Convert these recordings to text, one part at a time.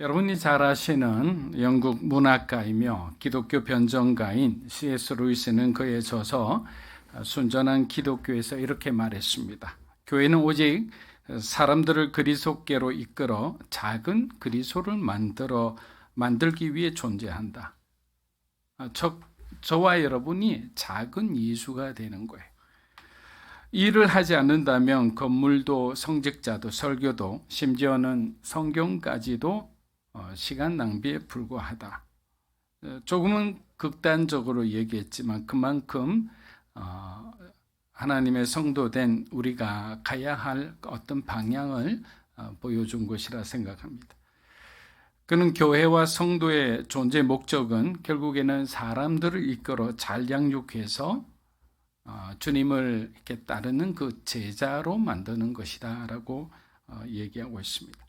여러분이 잘 아시는 영국 문학가이며 기독교 변정가인 C.S. 루이스는 그의 저서 순전한 기독교에서 이렇게 말했습니다. 교회는 오직 사람들을 그리스도께로 이끌어 작은 그리스도를 만들기 위해 존재한다. 저와 여러분이 작은 예수가 되는 거예요. 일을 하지 않는다면 건물도 성직자도 설교도 심지어는 성경까지도 시간 낭비에 불과하다. 조금은 극단적으로 얘기했지만 그만큼 하나님의 성도된 우리가 가야 할 어떤 방향을 보여준 것이라 생각합니다. 그는 교회와 성도의 존재 목적은 결국에는 사람들을 이끌어 잘 양육해서 주님을 이렇게 따르는 그 제자로 만드는 것이다라고 얘기하고 있습니다.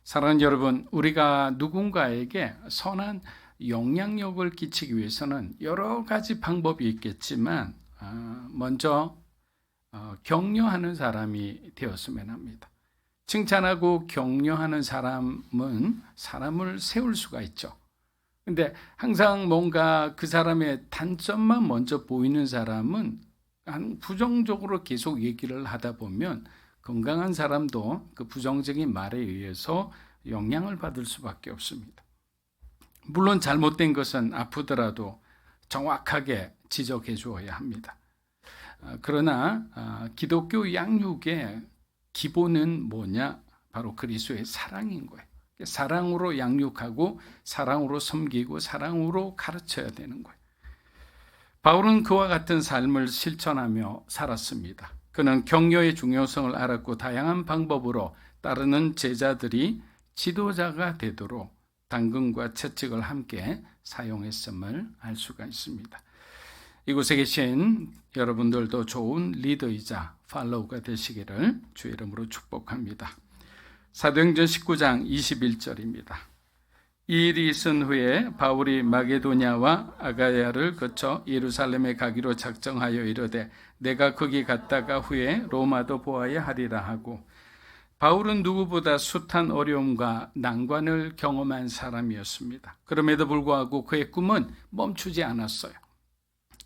사랑하는 여러분, 우리가 누군가에게 선한 영향력을 끼치기 위해서는 여러 가지 방법이 있겠지만 먼저 격려하는 사람이 되었으면 합니다. 칭찬하고 격려하는 사람은 사람을 세울 수가 있죠. 근데 항상 뭔가 그 사람의 단점만 먼저 보이는 사람은 부정적으로 계속 얘기를 하다 보면 건강한 사람도 그 부정적인 말에 의해서 영향을 받을 수밖에 없습니다. 물론 잘못된 것은 아프더라도 정확하게 지적해 주어야 합니다. 그러나 기독교 양육의 기본은 뭐냐? 바로 그리스도의 사랑인 거예요. 사랑으로 양육하고 사랑으로 섬기고 사랑으로 가르쳐야 되는 거예요. 바울은 그와 같은 삶을 실천하며 살았습니다. 그는 격려의 중요성을 알았고 다양한 방법으로 따르는 제자들이 지도자가 되도록 당근과 채찍을 함께 사용했음을 알 수가 있습니다. 이곳에 계신 여러분들도 좋은 리더이자 팔로우가 되시기를 주의 이름으로 축복합니다. 사도행전 19장 21절입니다. 이 일이 있은 후에 바울이 마게도냐와 아가야를 거쳐 예루살렘에 가기로 작정하여 이르되 내가 거기 갔다가 후에 로마도 보아야 하리라 하고, 바울은 누구보다 숱한 어려움과 난관을 경험한 사람이었습니다. 그럼에도 불구하고 그의 꿈은 멈추지 않았어요.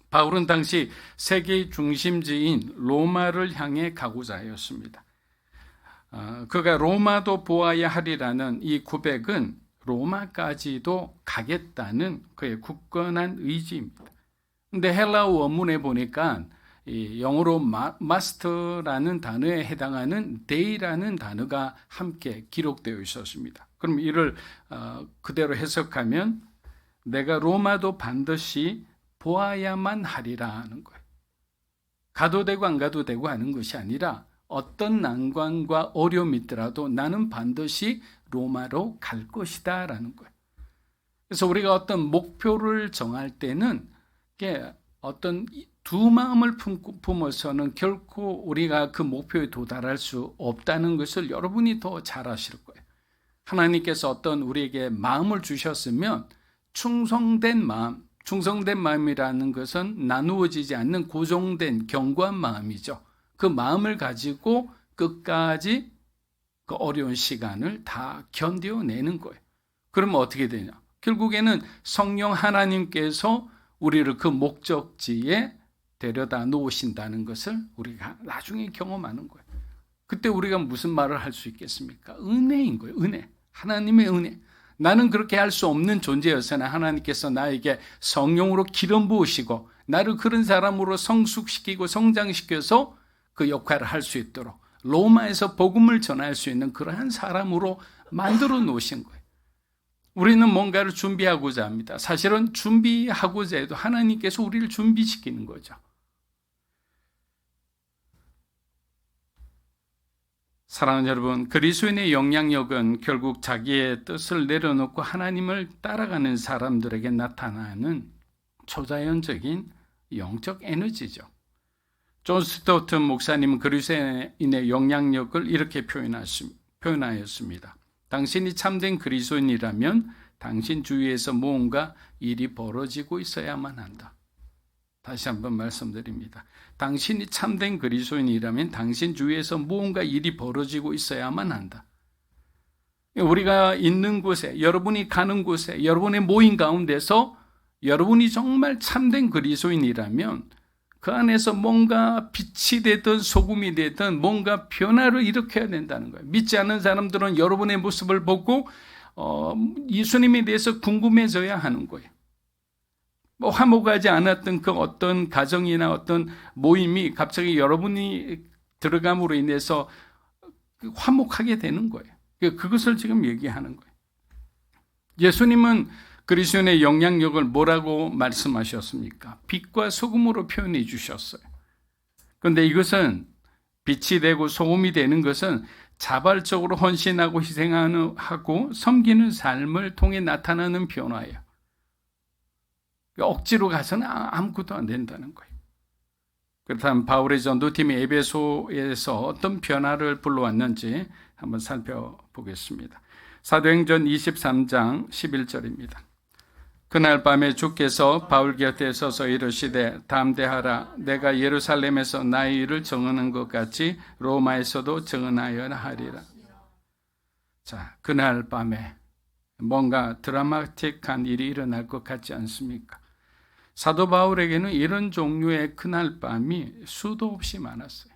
바울은 당시 세계의 중심지인 로마를 향해 가고자 하였습니다. 그가 로마도 보아야 하리라는 이 고백은 로마까지도 가겠다는 그의 굳건한 의지입니다. 근데 헬라어 원문에 보니까 영어로 마스터라는 단어에 해당하는 데이라는 단어가 함께 기록되어 있었습니다. 그럼 이를 그대로 해석하면 내가 로마도 반드시 보아야만 하리라 하는 거예요. 가도 되고 안 가도 되고 하는 것이 아니라 어떤 난관과 어려움이 있더라도 나는 반드시 로마로 갈 것이다 라는 거예요. 그래서 우리가 어떤 목표를 정할 때는 어떤 두 마음을 품어서는 결코 우리가 그 목표에 도달할 수 없다는 것을 여러분이 더 잘 아실 거예요. 하나님께서 어떤 우리에게 마음을 주셨으면 충성된 마음이라는 것은 나누어지지 않는 고정된 견고한 마음이죠. 그 마음을 가지고 끝까지 그 어려운 시간을 다 견뎌내는 거예요. 그러면 어떻게 되냐? 결국에는 성령 하나님께서 우리를 그 목적지에 데려다 놓으신다는 것을 우리가 나중에 경험하는 거예요. 그때 우리가 무슨 말을 할 수 있겠습니까? 은혜인 거예요. 은혜. 하나님의 은혜. 나는 그렇게 할 수 없는 존재였으나 하나님께서 나에게 성령으로 기름 부으시고 나를 그런 사람으로 성숙시키고 성장시켜서 그 역할을 할 수 있도록 로마에서 복음을 전할 수 있는 그러한 사람으로 만들어 놓으신 거예요. 우리는 뭔가를 준비하고자 합니다. 사실은 준비하고자 해도 하나님께서 우리를 준비시키는 거죠. 사랑하는 여러분, 그리스도인의 영향력은 결국 자기의 뜻을 내려놓고 하나님을 따라가는 사람들에게 나타나는 초자연적인 영적 에너지죠. 존 스토트 목사님은 그리스도인의 영향력을 이렇게 표현하였습니다. 당신이 참된 그리스도인이라면 당신 주위에서 무언가 일이 벌어지고 있어야만 한다. 다시 한번 말씀드립니다. 당신이 참된 그리스도인이라면 당신 주위에서 무언가 일이 벌어지고 있어야만 한다. 우리가 있는 곳에, 여러분이 가는 곳에, 여러분의 모임 가운데서 여러분이 정말 참된 그리스도인이라면 그 안에서 뭔가 빛이 되든 소금이 되든 뭔가 변화를 일으켜야 된다는 거예요. 믿지 않는 사람들은 여러분의 모습을 보고 예수님에 대해서 궁금해져야 하는 거예요. 화목하지 않았던 그 어떤 가정이나 어떤 모임이 갑자기 여러분이 들어감으로 인해서 화목하게 되는 거예요. 그것을 지금 얘기하는 거예요. 예수님은 그리스도인의 영향력을 뭐라고 말씀하셨습니까? 빛과 소금으로 표현해 주셨어요. 그런데 이것은 빛이 되고 소금이 되는 것은 자발적으로 헌신하고 희생하고 섬기는 삶을 통해 나타나는 변화예요. 억지로 가서는 아무것도 안 된다는 거예요. 그렇다면 바울의 전도팀이 에베소에서 어떤 변화를 불러왔는지 한번 살펴보겠습니다. 사도행전 23장 11절입니다. 그날 밤에 주께서 바울 곁에 서서 이르시되 담대하라. 내가 예루살렘에서 나의 일을 증언한 것 같이 로마에서도 증언하여야 하리라. 자, 그날 밤에 뭔가 드라마틱한 일이 일어날 것 같지 않습니까? 사도 바울에게는 이런 종류의 그날 밤이 수도 없이 많았어요.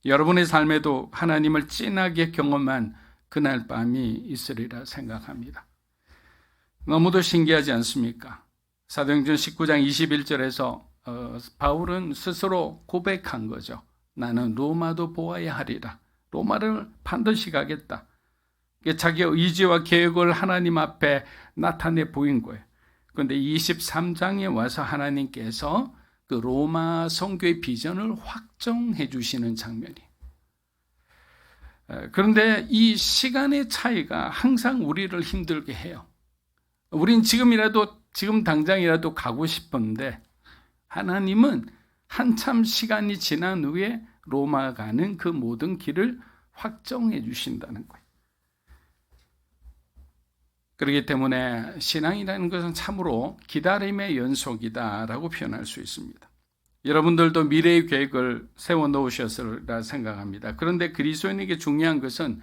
여러분의 삶에도 하나님을 진하게 경험한 그날 밤이 있으리라 생각합니다. 너무도 신기하지 않습니까? 사도행전 19장 21절에서 바울은 스스로 고백한 거죠. 나는 로마도 보아야 하리라. 로마를 반드시 가겠다. 자기의 의지와 계획을 하나님 앞에 나타내 보인 거예요. 그런데 23장에 와서 하나님께서 그 로마 선교의 비전을 확정해 주시는 장면이. 그런데 이 시간의 차이가 항상 우리를 힘들게 해요. 우린 지금 당장이라도 가고 싶은데 하나님은 한참 시간이 지난 후에 로마 가는 그 모든 길을 확정해 주신다는 거예요. 그렇기 때문에 신앙이라는 것은 참으로 기다림의 연속이다라고 표현할 수 있습니다. 여러분들도 미래의 계획을 세워놓으셨으리라 생각합니다. 그런데 그리스도인에게 중요한 것은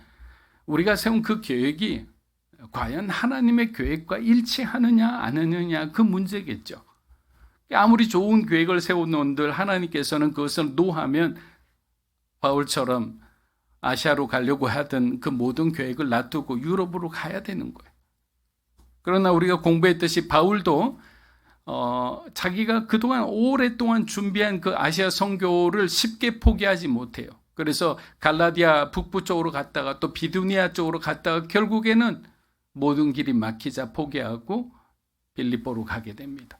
우리가 세운 그 계획이 과연 하나님의 계획과 일치하느냐 안 하느냐 그 문제겠죠. 아무리 좋은 계획을 세워놓은들 하나님께서는 그것을 노하면 바울처럼 아시아로 가려고 하던 그 모든 계획을 놔두고 유럽으로 가야 되는 거예요. 그러나 우리가 공부했듯이 바울도 자기가 그동안 오랫동안 준비한 그 아시아 선교를 쉽게 포기하지 못해요. 그래서 갈라디아 북부 쪽으로 갔다가 또 비두니아 쪽으로 갔다가 결국에는 모든 길이 막히자 포기하고 빌립보로 가게 됩니다.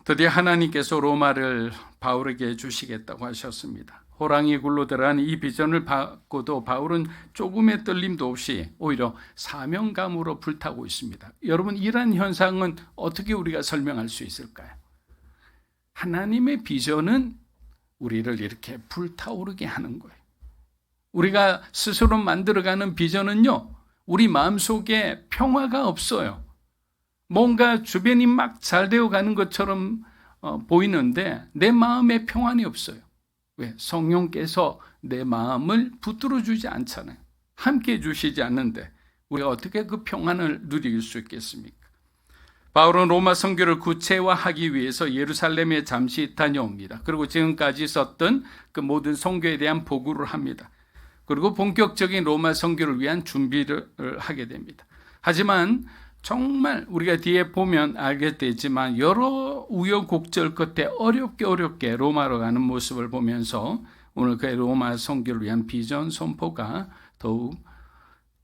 드디어 하나님께서 로마를 바울에게 주시겠다고 하셨습니다. 호랑이 굴로 들어간 이 비전을 받고도 바울은 조금의 떨림도 없이 오히려 사명감으로 불타고 있습니다. 여러분, 이러한 현상은 어떻게 우리가 설명할 수 있을까요? 하나님의 비전은 우리를 이렇게 불타오르게 하는 거예요. 우리가 스스로 만들어가는 비전은요, 우리 마음속에 평화가 없어요. 뭔가 주변이 막 잘 되어가는 것처럼 보이는데 내 마음에 평안이 없어요. 왜? 성령께서 내 마음을 붙들어 주지 않잖아요. 함께 해주시지 않는데 우리가 어떻게 그 평안을 누릴 수 있겠습니까? 바울은 로마 선교를 구체화하기 위해서 예루살렘에 잠시 다녀옵니다. 그리고 지금까지 썼던 그 모든 선교에 대한 보고를 합니다. 그리고 본격적인 로마 선교를 위한 준비를 하게 됩니다. 하지만 정말 우리가 뒤에 보면 알게 되지만 여러 우여곡절 끝에 어렵게 로마로 가는 모습을 보면서 오늘 그 로마 선교를 위한 비전 선포가 더욱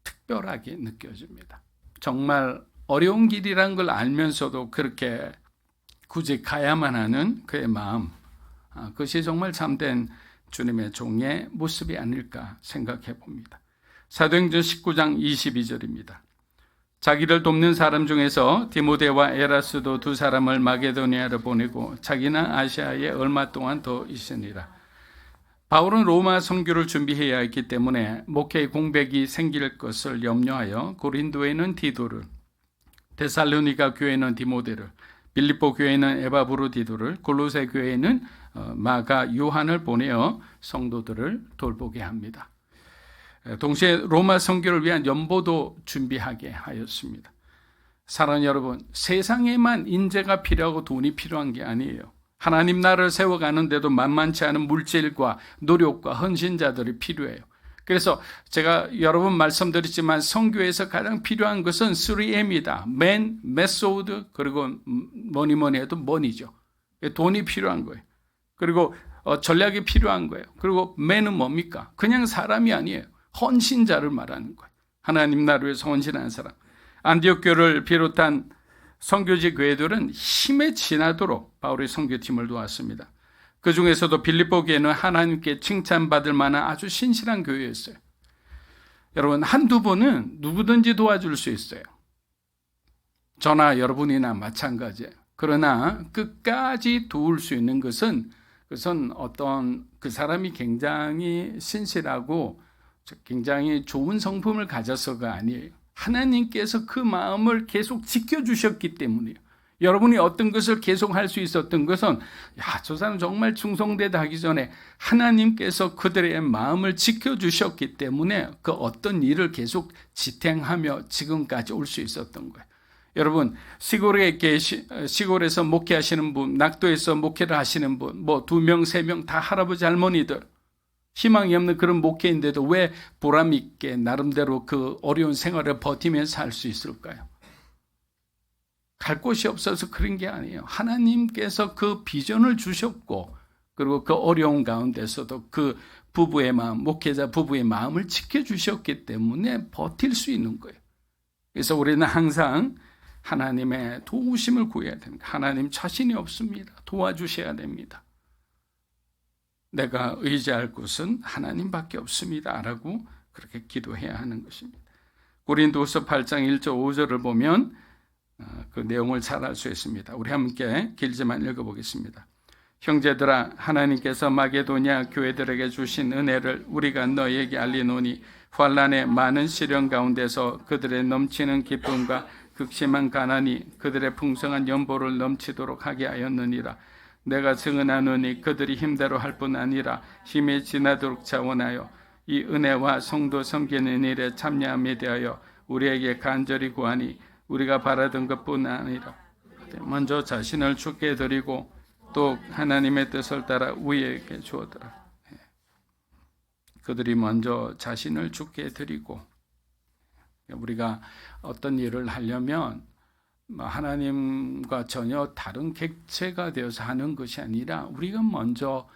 특별하게 느껴집니다. 정말 어려운 길이란 걸 알면서도 그렇게 굳이 가야만 하는 그의 마음, 그것이 정말 참된 주님의 종의 모습이 아닐까 생각해 봅니다. 사도행전 19장 22절입니다. 자기를 돕는 사람 중에서 디모데와 에라스도 두 사람을 마게도니아로 보내고 자기는 아시아에 얼마 동안 더 있으니라. 바울은 로마 선교를 준비해야 했기 때문에 목회의 공백이 생길 것을 염려하여 고린도에는 디도를, 데살로니가 교회는 디모데를, 빌립보 교회는 에바브로디도를, 골로새 교회는 마가 요한을 보내어 성도들을 돌보게 합니다. 동시에 로마 선교를 위한 연보도 준비하게 하였습니다. 사랑하는 여러분, 세상에만 인재가 필요하고 돈이 필요한 게 아니에요. 하나님 나라를 세워가는데도 만만치 않은 물질과 노력과 헌신자들이 필요해요. 그래서 제가 여러 번 말씀드렸지만 선교에서 가장 필요한 것은 3M이다. Man, Method, 그리고 뭐니 해도 money죠. 돈이 필요한 거예요. 그리고 전략이 필요한 거예요. 그리고 man은 뭡니까? 그냥 사람이 아니에요. 헌신자를 말하는 거예요. 하나님 나라를 위해서 헌신하는 사람. 안디옥 교회를 비롯한 선교지 교회들은 힘에 지나도록 바울의 선교팀을 도왔습니다. 그 중에서도 빌립보 교회는 하나님께 칭찬받을 만한 아주 신실한 교회였어요. 여러분, 한두 번은 누구든지 도와줄 수 있어요. 저나 여러분이나 마찬가지예요. 그러나 끝까지 도울 수 있는 것은 어떤 그 사람이 굉장히 신실하고 굉장히 좋은 성품을 가져서가 아니에요. 하나님께서 그 마음을 계속 지켜주셨기 때문이에요. 여러분이 어떤 것을 계속 할 수 있었던 것은 저 사람 정말 충성되다 하기 전에 하나님께서 그들의 마음을 지켜주셨기 때문에 그 어떤 일을 계속 지탱하며 지금까지 올 수 있었던 거예요. 여러분, 시골에서 목회하시는 분, 낙도에서 목회를 하시는 분, 2명, 3명 다 할아버지 할머니들, 희망이 없는 그런 목회인데도 왜 보람 있게 나름대로 그 어려운 생활을 버티면서 살 수 있을까요? 갈 곳이 없어서 그런 게 아니에요. 하나님께서 그 비전을 주셨고, 그리고 그 어려운 가운데서도 그 부부의 마음, 목회자 부부의 마음을 지켜주셨기 때문에 버틸 수 있는 거예요. 그래서 우리는 항상 하나님의 도우심을 구해야 됩니다. 하나님 자신이 없습니다. 도와주셔야 됩니다. 내가 의지할 곳은 하나님밖에 없습니다. 라고 그렇게 기도해야 하는 것입니다. 고린도후서 8장 1절 5절을 보면 그 내용을 잘 알 수 있습니다. 우리 함께 길지만 읽어보겠습니다. 형제들아, 하나님께서 마게도냐 교회들에게 주신 은혜를 우리가 너희에게 알리노니 환난의 많은 시련 가운데서 그들의 넘치는 기쁨과 극심한 가난이 그들의 풍성한 연보를 넘치도록 하게 하였느니라. 내가 증언하노니 그들이 힘대로 할 뿐 아니라 힘이 지나도록 자원하여 이 은혜와 성도 섬기는 일에 참여함에 대하여 우리에게 간절히 구하니 우리가 바라던 것뿐 아니라 먼저 자신을 주께 드리고 또 하나님의 뜻을 따라 우리에게 주었더라. 그들이 먼저 자신을 주께 드리고, 우리가 어떤 일을 하려면 하나님과 전혀 다른 객체가 되어서 하는 것이 아니라 우리가 먼저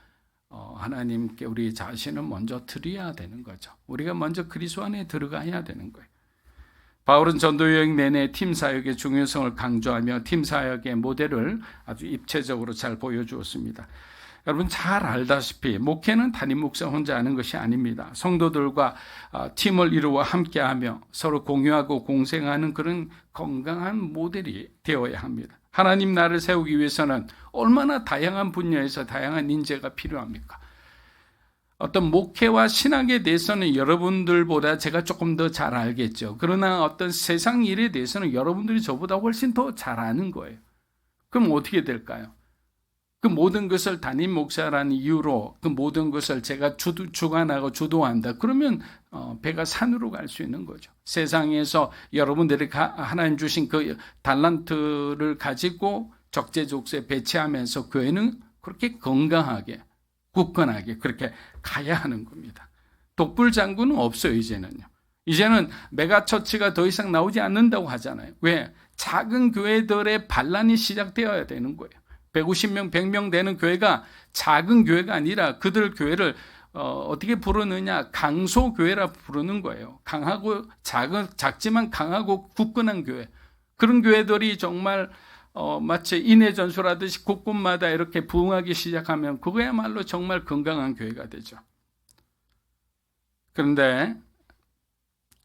하나님께 우리 자신을 먼저 드려야 되는 거죠. 우리가 먼저 그리스도 안에 들어가야 되는 거예요. 바울은 전도여행 내내 팀 사역의 중요성을 강조하며 팀 사역의 모델을 아주 입체적으로 잘 보여주었습니다. 여러분 잘 알다시피 목회는 담임 목사 혼자 하는 것이 아닙니다. 성도들과 팀을 이루어 함께하며 서로 공유하고 공생하는 그런 건강한 모델이 되어야 합니다. 하나님 나라를 세우기 위해서는 얼마나 다양한 분야에서 다양한 인재가 필요합니까? 어떤 목회와 신학에 대해서는 여러분들보다 제가 조금 더 잘 알겠죠. 그러나 어떤 세상 일에 대해서는 여러분들이 저보다 훨씬 더 잘 아는 거예요. 그럼 어떻게 될까요? 그 모든 것을 담임 목사라는 이유로 그 모든 것을 제가 주관하고 주도한다. 그러면 배가 산으로 갈 수 있는 거죠. 세상에서 여러분들이 하나님 주신 그 달란트를 가지고 적재적소에 배치하면서 교회는 그렇게 건강하게 굳건하게 그렇게 가야 하는 겁니다. 독불장군은 없어요. 이제는 메가처치가 더 이상 나오지 않는다고 하잖아요. 왜? 작은 교회들의 반란이 시작되어야 되는 거예요. 150명, 100명 되는 교회가 작은 교회가 아니라 그들 교회를 어떻게 부르느냐? 강소교회라 부르는 거예요. 강하고 작지만 강하고 굳건한 교회. 그런 교회들이 정말 마치 인해전술하듯이 곳곳마다 이렇게 부흥하기 시작하면 그거야말로 정말 건강한 교회가 되죠. 그런데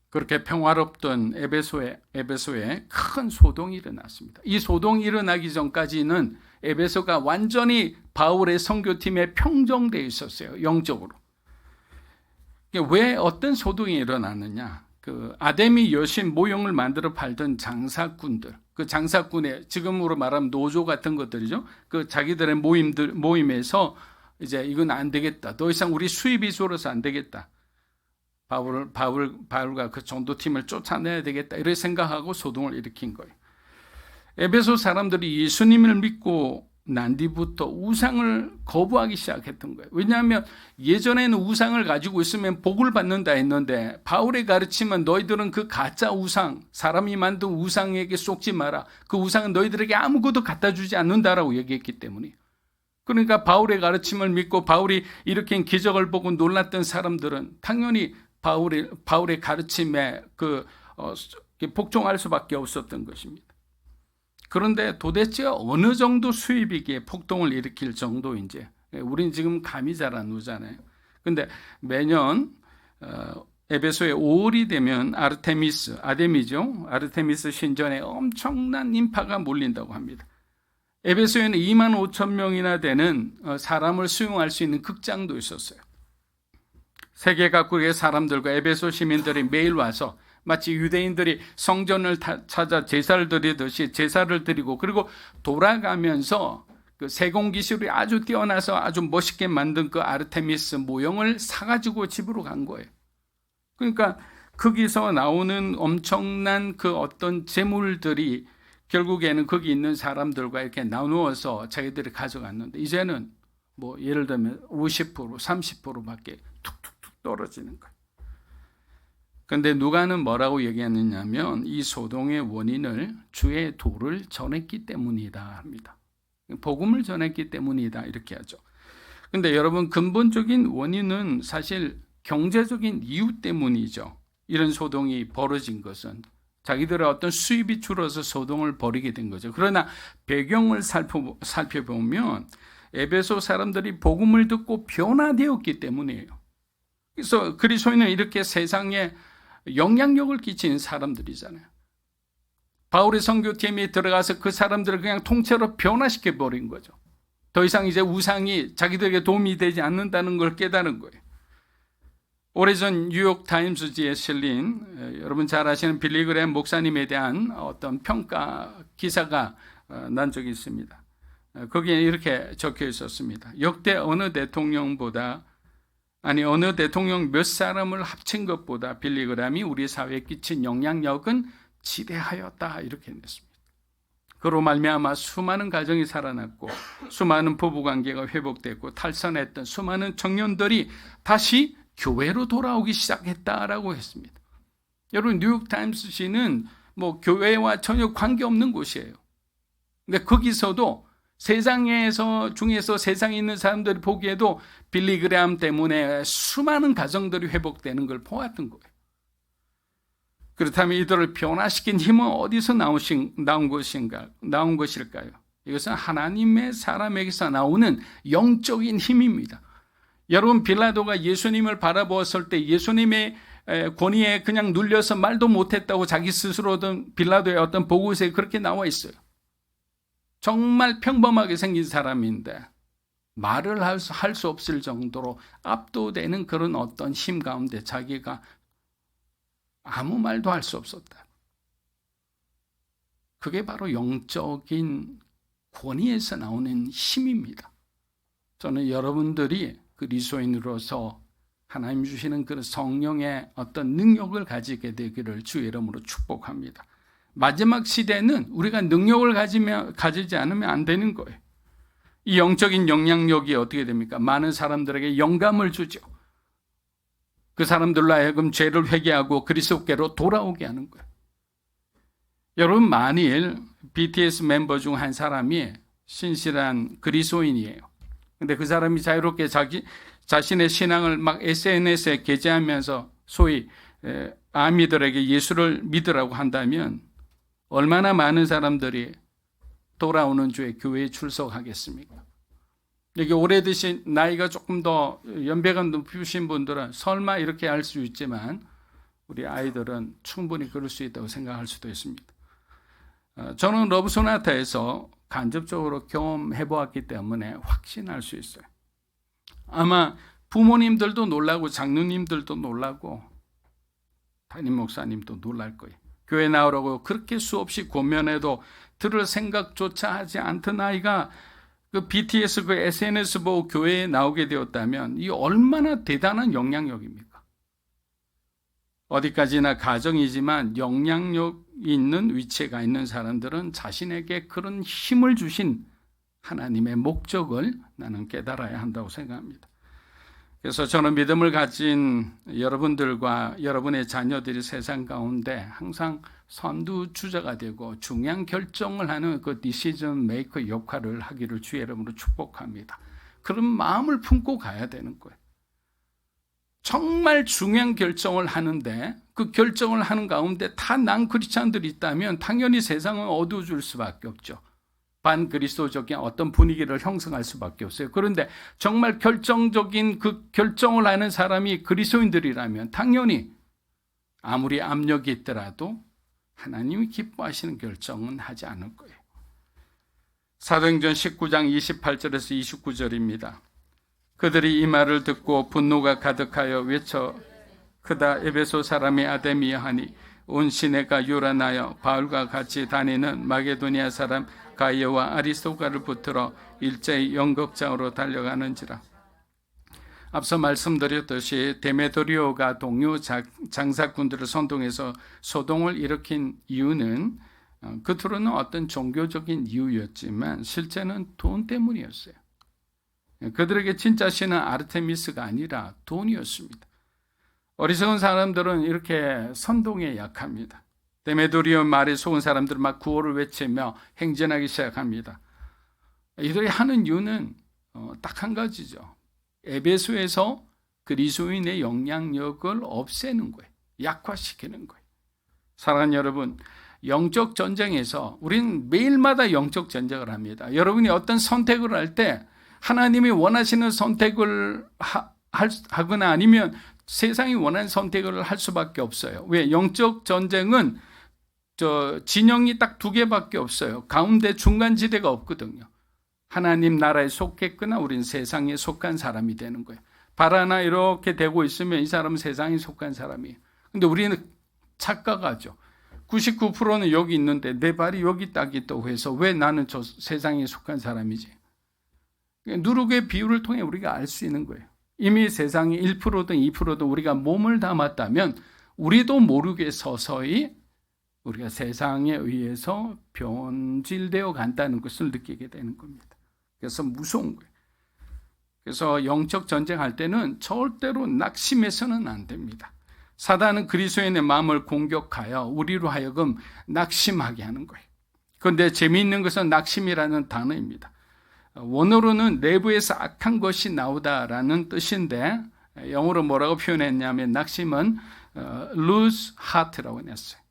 그렇게 평화롭던 에베소에 큰 소동이 일어났습니다. 이 소동이 일어나기 전까지는 에베소가 완전히 바울의 선교팀에 평정되어 있었어요. 영적으로. 왜 어떤 소동이 일어났느냐? 그 아데미 여신 모형을 만들어 팔던 장사꾼들, 그 장사꾼의 지금으로 말하면 노조 같은 것들이죠. 그 자기들의 모임에서 이제 이건 안 되겠다. 더 이상 우리 수입이 줄어서 안 되겠다. 바울과 그 전도팀을 쫓아내야 되겠다 이렇게 생각하고 소동을 일으킨 거예요. 에베소 사람들이 예수님을 믿고 난 뒤부터 우상을 거부하기 시작했던 거예요. 왜냐하면 예전에는 우상을 가지고 있으면 복을 받는다 했는데 바울의 가르침은 너희들은 그 가짜 우상, 사람이 만든 우상에게 속지 마라. 그 우상은 너희들에게 아무것도 갖다 주지 않는다라고 얘기했기 때문이에요. 그러니까 바울의 가르침을 믿고 바울이 일으킨 기적을 보고 놀랐던 사람들은 당연히 바울의 가르침에 복종할 수밖에 없었던 것입니다. 그런데 도대체 어느 정도 수입이기에 폭동을 일으킬 정도인지 우린 지금 감이 잘 안 오잖아요. 근데 매년 에베소에 5월이 되면 아르테미스 신전에 엄청난 인파가 몰린다고 합니다. 에베소에는 2만 5천 명이나 되는 사람을 수용할 수 있는 극장도 있었어요. 세계 각국의 사람들과 에베소 시민들이 매일 와서 마치 유대인들이 성전을 찾아 제사를 드리듯이 제사를 드리고 그리고 돌아가면서 그 세공 기술이 아주 뛰어나서 아주 멋있게 만든 그 아르테미스 모형을 사가지고 집으로 간 거예요. 그러니까 거기서 나오는 엄청난 그 어떤 재물들이 결국에는 거기 있는 사람들과 이렇게 나누어서 자기들이 가져갔는데 이제는 뭐 예를 들면 50%, 30%밖에 툭툭툭 떨어지는 거예요. 그런데 누가는 뭐라고 얘기했느냐면 이 소동의 원인을 주의 도를 전했기 때문이다 합니다. 복음을 전했기 때문이다 이렇게 하죠. 그런데 여러분 근본적인 원인은 사실 경제적인 이유 때문이죠. 이런 소동이 벌어진 것은 자기들의 어떤 수입이 줄어서 소동을 벌이게 된 거죠. 그러나 배경을 살펴보면 에베소 사람들이 복음을 듣고 변화되었기 때문이에요. 그래서 그리스도인은 이렇게 세상에 영향력을 끼치는 사람들이잖아요. 바울의 선교팀이 들어가서 그 사람들을 그냥 통째로 변화시켜 버린 거죠. 더 이상 이제 우상이 자기들에게 도움이 되지 않는다는 걸 깨달은 거예요. 오래전 뉴욕 타임스지에 실린 여러분 잘 아시는 빌리 그레엄 목사님에 대한 어떤 평가 기사가 난 적이 있습니다. 거기에 이렇게 적혀 있었습니다. 역대 어느 대통령 몇 사람을 합친 것보다 빌리 그레엄이 우리 사회에 끼친 영향력은 지대하였다 이렇게 냈습니다. 그로 말미암아 수많은 가정이 살아났고 수많은 부부관계가 회복됐고 탈선했던 수많은 청년들이 다시 교회로 돌아오기 시작했다라고 했습니다. 여러분 뉴욕타임스지는 뭐 교회와 전혀 관계없는 곳이에요. 근데 거기서도 중에서 세상에 있는 사람들이 보기에도 빌리 그레엄 때문에 수많은 가정들이 회복되는 걸 보았던 거예요. 그렇다면 이들을 변화시킨 힘은 어디서 나온 것일까요? 이것은 하나님의 사람에게서 나오는 영적인 힘입니다. 여러분 빌라도가 예수님을 바라보았을 때 예수님의 권위에 그냥 눌려서 말도 못했다고 자기 스스로든 빌라도의 어떤 보고서에 그렇게 나와 있어요. 정말 평범하게 생긴 사람인데 말을 할 수 없을 정도로 압도되는 그런 어떤 힘 가운데 자기가 아무 말도 할 수 없었다. 그게 바로 영적인 권위에서 나오는 힘입니다. 저는 여러분들이 그리스도인으로서 하나님 주시는 그 성령의 어떤 능력을 가지게 되기를 주의 이름으로 축복합니다. 마지막 시대는 우리가 능력을 가지지 않으면 안 되는 거예요. 이 영적인 영향력이 어떻게 됩니까? 많은 사람들에게 영감을 주죠. 그 사람들로 하여금 죄를 회개하고 그리스도께로 돌아오게 하는 거예요. 여러분 만일 BTS 멤버 중 한 사람이 신실한 그리스도인이에요. 근데 그 사람이 자유롭게 자신의 신앙을 막 SNS에 게재하면서 소위 아미들에게 예수를 믿으라고 한다면 얼마나 많은 사람들이 돌아오는 주에 교회에 출석하겠습니까? 여기 오래드신 나이가 조금 더 연배가 높으신 분들은 설마 이렇게 할 수 있지만 우리 아이들은 충분히 그럴 수 있다고 생각할 수도 있습니다. 저는 러브 소나타에서 간접적으로 경험해 보았기 때문에 확신할 수 있어요. 아마 부모님들도 놀라고 장로님들도 놀라고 담임 목사님도 놀랄 거예요. 교회 나오라고 그렇게 수없이 권면해도 들을 생각조차 하지 않던 아이가 그 BTS 그 SNS 보고 교회에 나오게 되었다면 이 얼마나 대단한 영향력입니까? 어디까지나 가정이지만 영향력 있는 위치에 가 있는 사람들은 자신에게 그런 힘을 주신 하나님의 목적을 나는 깨달아야 한다고 생각합니다. 그래서 저는 믿음을 가진 여러분들과 여러분의 자녀들이 세상 가운데 항상 선두주자가 되고 중요한 결정을 하는 그 디시전 메이커 역할을 하기를 주의 이름으로 축복합니다. 그런 마음을 품고 가야 되는 거예요. 정말 중요한 결정을 하는데 그 결정을 하는 가운데 다 난 크리스찬들이 있다면 당연히 세상은 어두워질 수밖에 없죠. 반그리스도적인 어떤 분위기를 형성할 수밖에 없어요. 그런데 정말 결정적인 그 결정을 하는 사람이 그리스도인들이라면 당연히 아무리 압력이 있더라도 하나님이 기뻐하시는 결정은 하지 않을 거예요. 사도행전 19장 28절에서 29절입니다. 그들이 이 말을 듣고 분노가 가득하여 외쳐 그다 에베소 사람이 아데미야 하니 온 시내가 요란하여 바울과 같이 다니는 마게도니아 사람 가이오와 아리스토가를 붙들어 일제히 연극장으로 달려가는지라. 앞서 말씀드렸듯이 데메도리오가 동료 장사꾼들을 선동해서 소동을 일으킨 이유는 겉으로는 어떤 종교적인 이유였지만 실제는 돈 때문이었어요. 그들에게 진짜 신은 아르테미스가 아니라 돈이었습니다. 어리석은 사람들은 이렇게 선동에 약합니다. 데메도리오 말에 속은 사람들은 막 구호를 외치며 행진하기 시작합니다. 이들이 하는 이유는 딱 한 가지죠. 에베소에서 그리스도인의 영향력을 없애는 거예요. 약화시키는 거예요. 사랑하는 여러분, 영적 전쟁에서 우리는 매일마다 영적 전쟁을 합니다. 여러분이 어떤 선택을 할 때 하나님이 원하시는 선택을 하거나 아니면 세상이 원하는 선택을 할 수밖에 없어요. 왜? 영적 전쟁은 진영이 딱 두 개밖에 없어요. 가운데 중간지대가 없거든요. 하나님 나라에 속했거나 우리는 세상에 속한 사람이 되는 거예요. 발 하나 이렇게 대고 있으면 이 사람은 세상에 속한 사람이에요. 근데 우리는 착각하죠. 99%는 여기 있는데 내 발이 여기 딱 있다고 해서 왜 나는 저 세상에 속한 사람이지? 누룩의 비유를 통해 우리가 알 수 있는 거예요. 이미 세상에 1%든 2%든 우리가 몸을 담았다면 우리도 모르게 서서히 우리가 세상에 의해서 변질되어 간다는 것을 느끼게 되는 겁니다. 그래서 무서운 거예요. 그래서 영적 전쟁할 때는 절대로 낙심해서는 안 됩니다. 사단은 그리스도인의 마음을 공격하여 우리로 하여금 낙심하게 하는 거예요. 그런데 재미있는 것은 낙심이라는 단어입니다. 원어로는 내부에서 악한 것이 나오다라는 뜻인데 영어로 뭐라고 표현했냐면 낙심은 lose heart라고 했어요.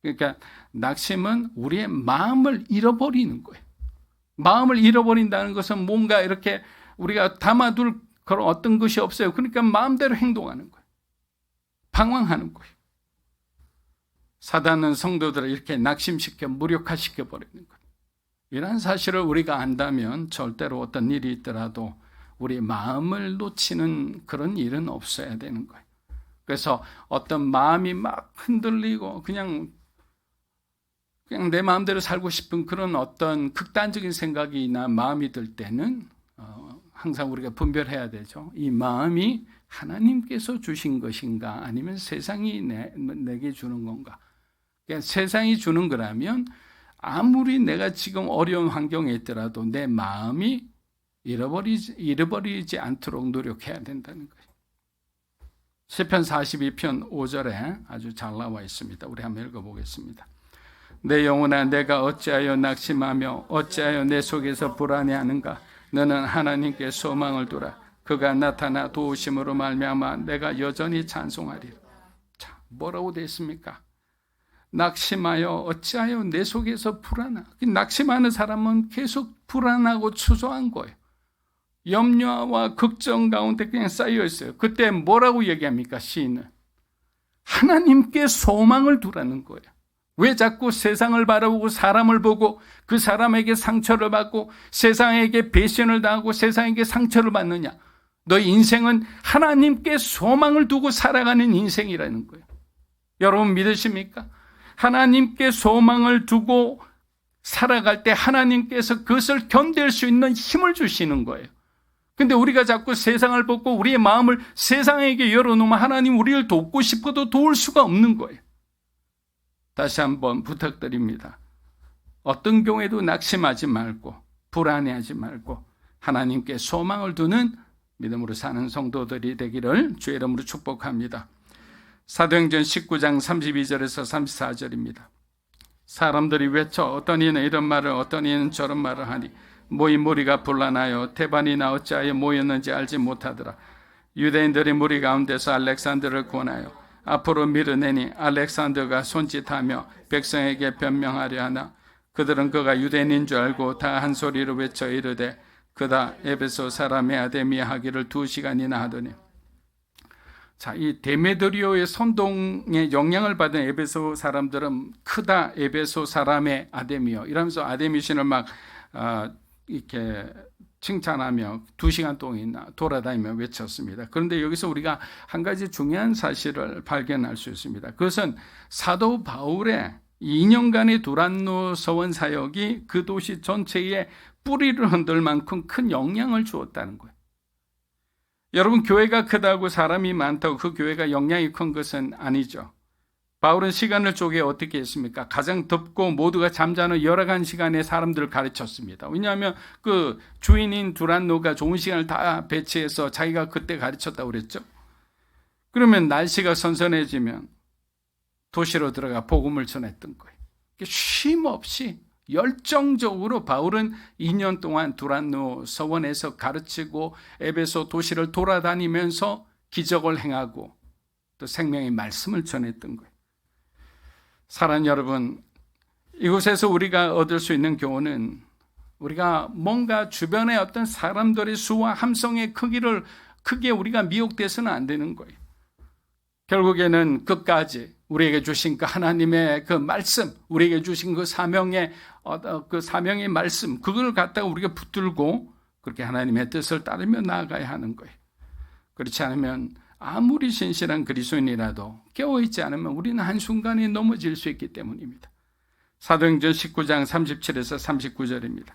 그러니까 낙심은 우리의 마음을 잃어버리는 거예요. 마음을 잃어버린다는 것은 뭔가 이렇게 우리가 담아둘 그런 어떤 것이 없어요. 그러니까 마음대로 행동하는 거예요. 방황하는 거예요. 사단은 성도들을 이렇게 낙심시켜 무력화시켜 버리는 거예요. 이런 사실을 우리가 안다면 절대로 어떤 일이 있더라도 우리 마음을 놓치는 그런 일은 없어야 되는 거예요. 그래서 어떤 마음이 막 흔들리고 그냥 내 마음대로 살고 싶은 그런 어떤 극단적인 생각이나 마음이 들 때는 항상 우리가 분별해야 되죠. 이 마음이 하나님께서 주신 것인가 아니면 세상이 내게 주는 건가. 그러니까 세상이 주는 거라면 아무리 내가 지금 어려운 환경에 있더라도 내 마음이 잃어버리지 않도록 노력해야 된다는 거예요. 시편 42편 5절에 아주 잘 나와 있습니다. 우리 한번 읽어보겠습니다. 내 영혼아 내가 어찌하여 낙심하며 어찌하여 내 속에서 불안해하는가. 너는 하나님께 소망을 두라. 그가 나타나 도우심으로 말미암아 내가 여전히 찬송하리라. 자, 뭐라고 되어 있습니까? 낙심하여 어찌하여 내 속에서 불안하. 낙심하는 사람은 계속 불안하고 초조한 거예요. 염려와 걱정 가운데 그냥 쌓여 있어요. 그때 뭐라고 얘기합니까? 시인은 하나님께 소망을 두라는 거예요. 왜 자꾸 세상을 바라보고 사람을 보고 그 사람에게 상처를 받고 세상에게 배신을 당하고 세상에게 상처를 받느냐? 너의 인생은 하나님께 소망을 두고 살아가는 인생이라는 거예요. 여러분 믿으십니까? 하나님께 소망을 두고 살아갈 때 하나님께서 그것을 견딜 수 있는 힘을 주시는 거예요. 근데 우리가 자꾸 세상을 벗고 우리의 마음을 세상에게 열어놓으면 하나님 우리를 돕고 싶어도 도울 수가 없는 거예요. 다시 한번 부탁드립니다. 어떤 경우에도 낙심하지 말고 불안해하지 말고 하나님께 소망을 두는 믿음으로 사는 성도들이 되기를 주의 이름으로 축복합니다. 사도행전 19장 32절에서 34절입니다. 사람들이 외쳐 어떤 이는 이런 말을 어떤 이는 저런 말을 하니 모인 무리가 분란하여 태반이나 어찌하여 모였는지 알지 못하더라. 유대인들이 무리 가운데서 알렉산더를 권하여 앞으로 밀어내니 알렉산더가 손짓하며 백성에게 변명하려 하나 그들은 그가 유대인인 줄 알고 다 한 소리로 외쳐 이르되 그다 에베소 사람의 아데미아 하기를 2시간이나 하더니. 자, 이 데메드리오의 선동에 영향을 받은 에베소 사람들은 크다 에베소 사람의 아데미오 이러면서 아데미 신을 막 이렇게 칭찬하며 2시간 동안이나 돌아다니며 외쳤습니다. 그런데 여기서 우리가 한 가지 중요한 사실을 발견할 수 있습니다. 그것은 사도 바울의 2년간의 두란노 서원 사역이 그 도시 전체에 뿌리를 흔들 만큼 큰 영향을 주었다는 거예요. 여러분, 교회가 크다고 사람이 많다고 그 교회가 영향이 큰 것은 아니죠. 바울은 시간을 쪼개 어떻게 했습니까? 가장 덥고 모두가 잠자는 열악한 시간에 사람들을 가르쳤습니다. 왜냐하면 그 주인인 두란노가 좋은 시간을 다 배치해서 자기가 그때 가르쳤다고 그랬죠. 그러면 날씨가 선선해지면 도시로 들어가 복음을 전했던 거예요. 쉼 없이 열정적으로 바울은 2년 동안 두란노 서원에서 가르치고 에베소 도시를 돌아다니면서 기적을 행하고 또 생명의 말씀을 전했던 거예요. 사랑하는 여러분, 이곳에서 우리가 얻을 수 있는 교훈은 우리가 뭔가 주변의 어떤 사람들의 수와 함성의 크기를 크게 우리가 미혹돼서는 안 되는 거예요. 결국에는 끝까지 우리에게 주신 그 하나님의 그 말씀, 우리에게 주신 그 사명의 말씀, 그걸 갖다가 우리가 붙들고 그렇게 하나님의 뜻을 따르며 나아가야 하는 거예요. 그렇지 않으면 아무리 신실한 그리스도인이라도 깨어있지 않으면 우리는 한순간에 넘어질 수 있기 때문입니다. 사도행전 19장 37에서 39절입니다.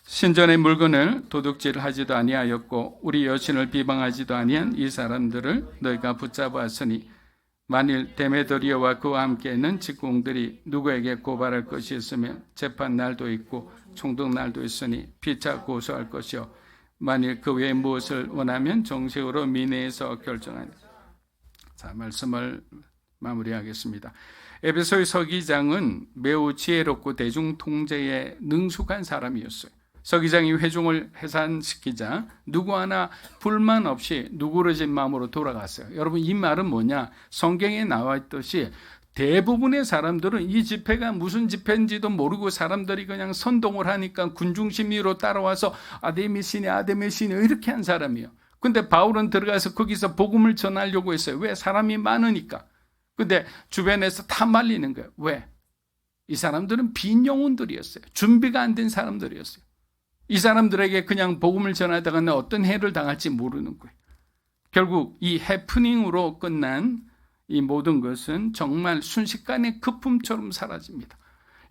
신전의 물건을 도둑질하지도 아니하였고 우리 여신을 비방하지도 아니한 이 사람들을 너희가 붙잡았으니 만일 데메드리오와 그와 함께는 직공들이 누구에게 고발할 것이 있으면 재판 날도 있고 총독 날도 있으니 피차 고소할 것이요 만일 그 외에 무엇을 원하면 정식으로 민회에서 결정하니. 자, 말씀을 마무리하겠습니다. 에베소의 서기장은 매우 지혜롭고 대중 통제에 능숙한 사람이었어요. 서기장이 회중을 해산시키자 누구 하나 불만 없이 누그러진 마음으로 돌아갔어요. 여러분, 이 말은 뭐냐? 성경에 나와 있듯이 대부분의 사람들은 이 집회가 무슨 집회인지도 모르고 사람들이 그냥 선동을 하니까 군중심리로 따라와서 아데미시네 이렇게 한 사람이에요. 근데 바울은 들어가서 거기서 복음을 전하려고 했어요. 왜? 사람이 많으니까. 근데 주변에서 다 말리는 거예요. 왜? 이 사람들은 빈 영혼들이었어요. 준비가 안 된 사람들이었어요. 이 사람들에게 그냥 복음을 전하다가는 어떤 해를 당할지 모르는 거예요. 결국 이 해프닝으로 끝난 이 모든 것은 정말 순식간에 거품처럼 사라집니다.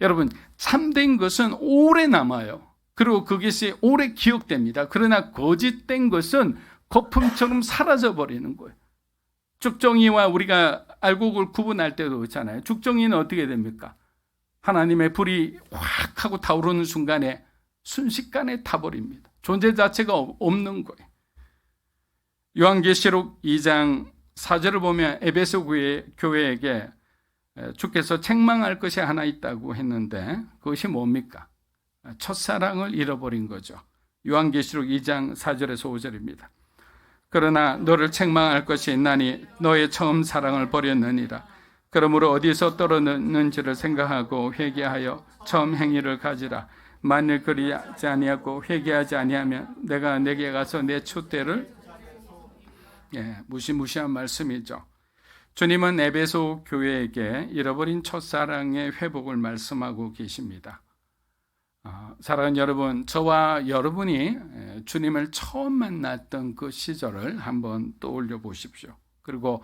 여러분, 참된 것은 오래 남아요. 그리고 그것이 오래 기억됩니다. 그러나 거짓된 것은 거품처럼 사라져버리는 거예요. 죽정이와 우리가 알곡을 구분할 때도 있잖아요. 죽정이는 어떻게 됩니까? 하나님의 불이 확 하고 타오르는 순간에 순식간에 타버립니다. 존재 자체가 없는 거예요. 요한계시록 2장 4절을 보면 에베소 교회에게 주께서 책망할 것이 하나 있다고 했는데 그것이 뭡니까? 첫사랑을 잃어버린 거죠. 요한계시록 2장 4절에서 5절입니다. 그러나 너를 책망할 것이 있나니 너의 처음 사랑을 버렸느니라. 그러므로 어디서 떨어졌는지를 생각하고 회개하여 처음 행위를 가지라. 만일 그리하지 아니하고 회개하지 아니하면 내가 내게 가서 내 촛대를 무시무시한 말씀이죠. 주님은 에베소 교회에게 잃어버린 첫사랑의 회복을 말씀하고 계십니다. 사랑하는 여러분, 저와 여러분이 주님을 처음 만났던 그 시절을 한번 떠올려 보십시오. 그리고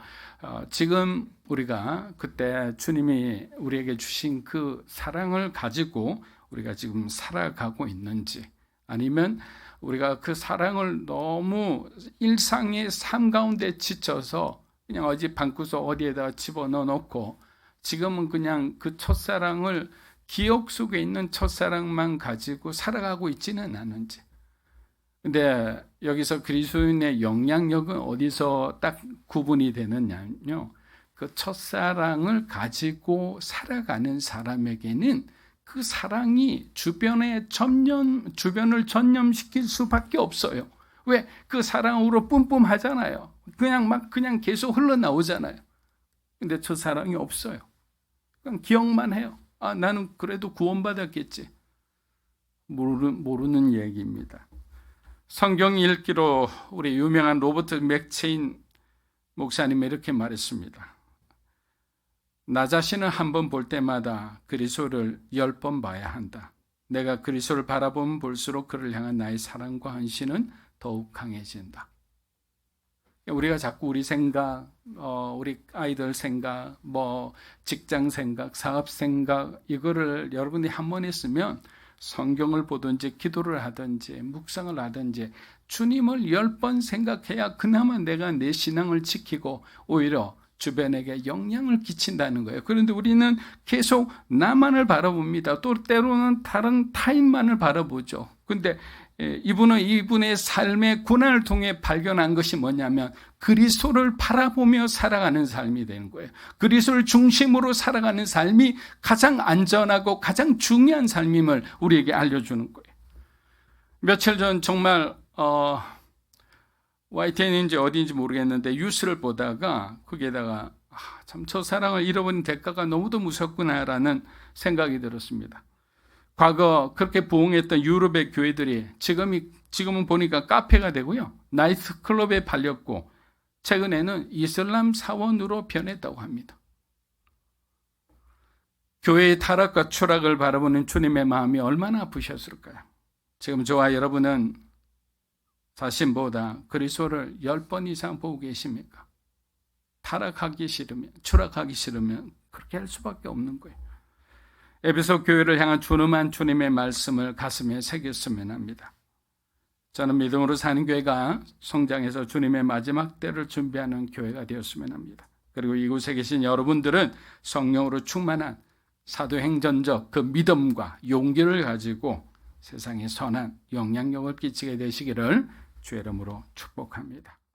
지금 우리가 그때 주님이 우리에게 주신 그 사랑을 가지고 우리가 지금 살아가고 있는지 아니면 우리가 그 사랑을 너무 일상의 삶 가운데 지쳐서 그냥 어디 방구석 어디에다가 집어넣어 놓고 지금은 그냥 그 첫사랑을 기억 속에 있는 첫사랑만 가지고 살아가고 있지는 않은지. 근데 여기서 그리스도인의 영향력은 어디서 딱 구분이 되느냐면요. 그 첫사랑을 가지고 살아가는 사람에게는 그 사랑이 주변을 전념시킬 수밖에 없어요. 왜? 그 사랑으로 뿜뿜하잖아요. 그냥 계속 흘러나오잖아요. 근데 첫사랑이 없어요. 그냥 기억만 해요. 아, 나는 그래도 구원받았겠지. 모르는 얘기입니다. 성경 읽기로 우리 유명한 로버트 맥체인 목사님이 이렇게 말했습니다. 나 자신을 한 번 볼 때마다 그리스도를 10번 봐야 한다. 내가 그리스도를 바라보면 볼수록 그를 향한 나의 사랑과 헌신은 더욱 강해진다. 우리가 자꾸 우리 생각, 우리 아이들 생각, 직장 생각, 사업 생각 이거를 여러분이 한 번 했으면 성경을 보든지 기도를 하든지 묵상을 하든지 주님을 10번 생각해야 그나마 내가 내 신앙을 지키고 오히려 주변에게 영향을 끼친다는 거예요. 그런데 우리는 계속 나만을 바라봅니다. 또 때로는 다른 타인만을 바라보죠. 근데 이분은 이분의 삶의 고난을 통해 발견한 것이 뭐냐면 그리스도를 바라보며 살아가는 삶이 되는 거예요. 그리스도를 중심으로 살아가는 삶이 가장 안전하고 가장 중요한 삶임을 우리에게 알려주는 거예요. 며칠 전 정말 YTN인지 어디인지 모르겠는데 뉴스를 보다가 거기에다가 참 저 사랑을 잃어버린 대가가 너무도 무섭구나라는 생각이 들었습니다. 과거 그렇게 부흥했던 유럽의 교회들이 지금은 보니까 카페가 되고요. 나이트클럽에 팔렸고 최근에는 이슬람 사원으로 변했다고 합니다. 교회의 타락과 추락을 바라보는 주님의 마음이 얼마나 아프셨을까요? 지금 저와 여러분은 자신보다 그리스도를 10번 이상 보고 계십니까? 타락하기 싫으면, 추락하기 싫으면 그렇게 할 수밖에 없는 거예요. 에베소 교회를 향한 준엄한 주님의 말씀을 가슴에 새겼으면 합니다. 저는 믿음으로 사는 교회가 성장해서 주님의 마지막 때를 준비하는 교회가 되었으면 합니다. 그리고 이곳에 계신 여러분들은 성령으로 충만한 사도행전적 그 믿음과 용기를 가지고 세상에 선한 영향력을 끼치게 되시기를 주의 이름으로 축복합니다.